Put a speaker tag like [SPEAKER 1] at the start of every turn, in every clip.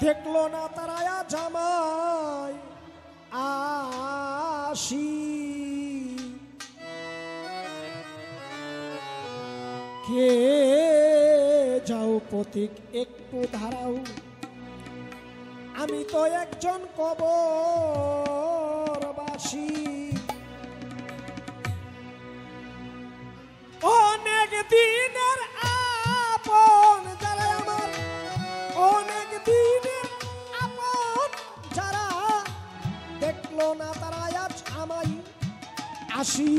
[SPEAKER 1] দেখলো না তারায়া জামাই আসি, কে যাও প্রতীক একটু ধারাও, আমি তো একজন কবরবাসী। অনেক দিনের আপন যারা আমার, অনেক দিনের আপন যারা, দেখলো না তারা আজ আমায় আসি,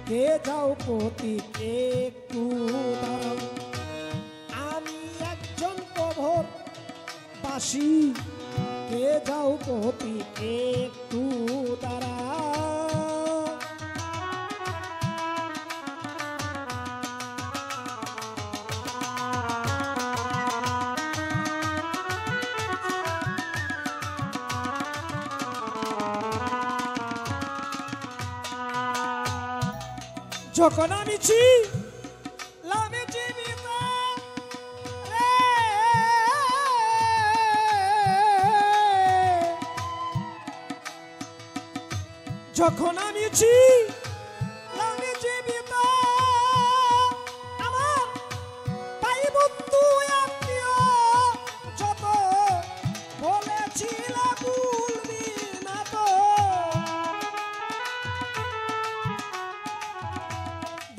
[SPEAKER 1] কে যাও প্রতীক একটু দাঁড়াও, আমি একজন কবরবাসী, কে যাও প্রতীক একটু দাঁড়াও। যখন আমি ছিলাম জীবিত রে, যখন আমি ছিলাম জীবিত, আমার ভাই বন্ধু আত্মীয় যত বলেছিল ভুলবি না তো,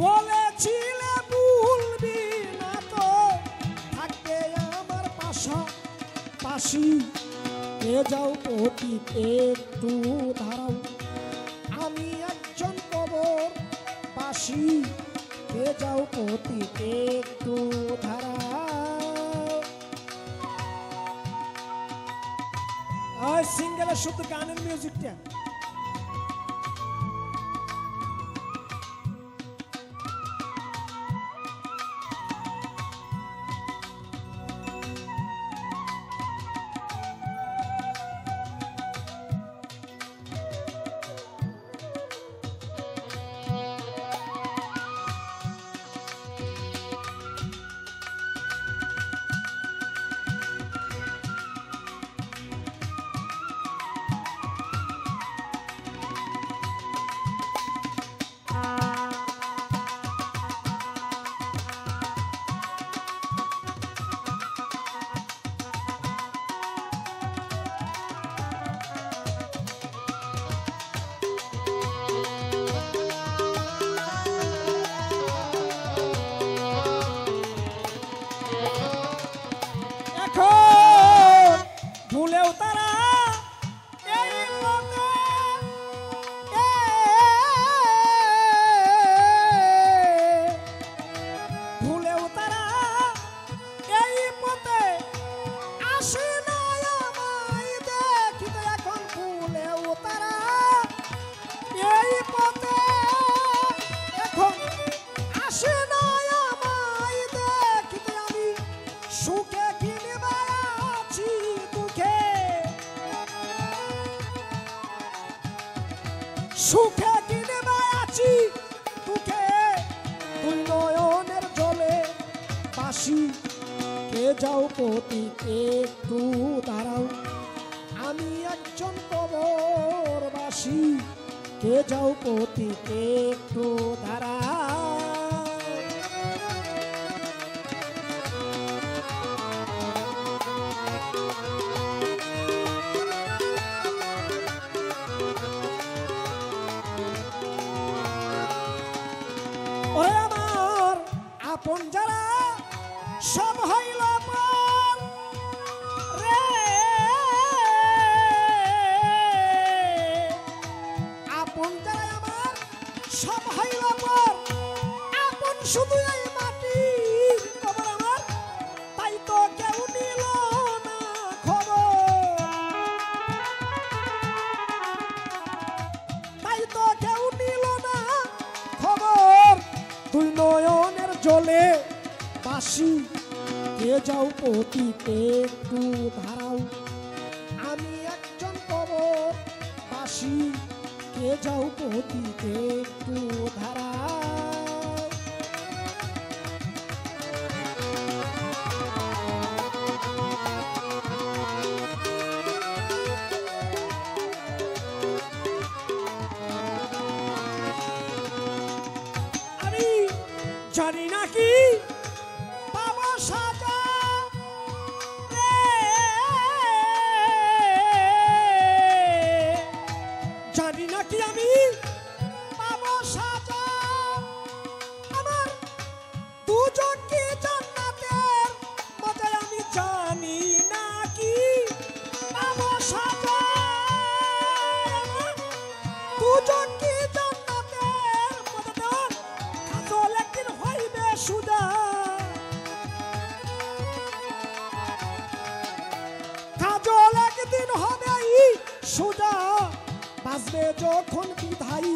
[SPEAKER 1] বলেছিলে ভুলবি না তো, থাকবে আমার পাশাপাশি, কে যাও প্রতীক একটু দাঁড়াও, আমি একজন কবরবাসী, কে যাও প্রতীক একটু দাঁড়াও। সিঙ্গেলের শুধু গানের মিউজিকটা ভুলেও তারা এই পথে, ভুলেও তারা এই পথে আসে না আমায় দেখিতে, এখন ভুলেও তারা এই পথে এখন আসে না আমায় দেখিতে, আমি সুখে কিনবা আছি দুঃখে, সুখে কিনবা আছি দুঃখে, দুই নয়নের জলে বাসি, কে যাও প্রতীক একটু দাঁড়াও, আমি একজন কবরবাসী, কে যাও প্রতীক একটু দাঁড়াও। ওরে আমার আপন যারা সব হইল পর রে, আপন যারা আমার সব হইল পর, আপন শুধু এই মাটির খবর আমার, তাই তো কেউ নিল না খবর, তাই তো কেউ নিল না খবর, দুই নয়নের জলে বাসি, কে যাও প্রতীক একটু দাঁড়াও, আমি একজন কবরবাসী, কে যাও প্রতীক একটু দাঁড়াও। জানি নাকি পাবো সাজা রে, জানি নাকি আমি পাবো সাজা, আমার দুজন কি জান্নাতের মজায় আমি জানি নাকি পাবো সাজা, দুজন কি জান্নাতের মজাদার কাজল একদিন হইবে সুদা, কাজল একদিন হবে সুদা, বাজবে যখন বিধাই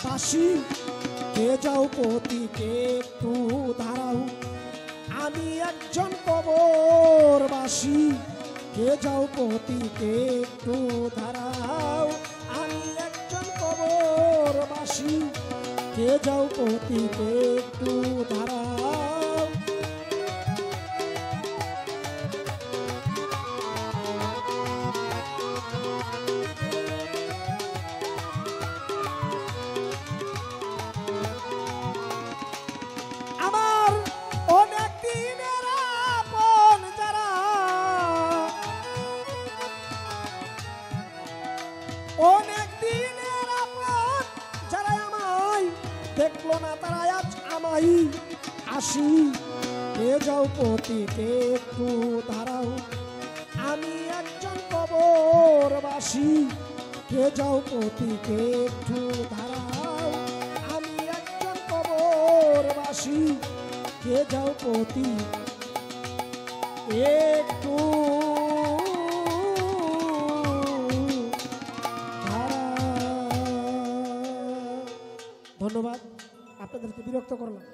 [SPEAKER 1] বাসি, কে যাও পতিকে একটু দাঁড়াও, আমি একজন কবরবাসী, কে যাও পতিকে একটু দাঁড়াও, আমি একজন কবরবাসী, কে যাও পতিকে একটু দাঁড়াও। আমার অনেক দিনের আপন যারা, অনেক দিনের আপন যারা আমায় দেখলো না তারা আজ আমায় আসি, কে যাও পতিকে একটু দাঁড়াও, আমি একজন কবরবাসী, কে যাও পতিকে একটু দাঁড়াও, আমি একজন কবরবাসী, কে যাও পতি একটু দাঁড়াও। ধন্যবাদ, আপনাদেরকে বিরক্ত করলাম।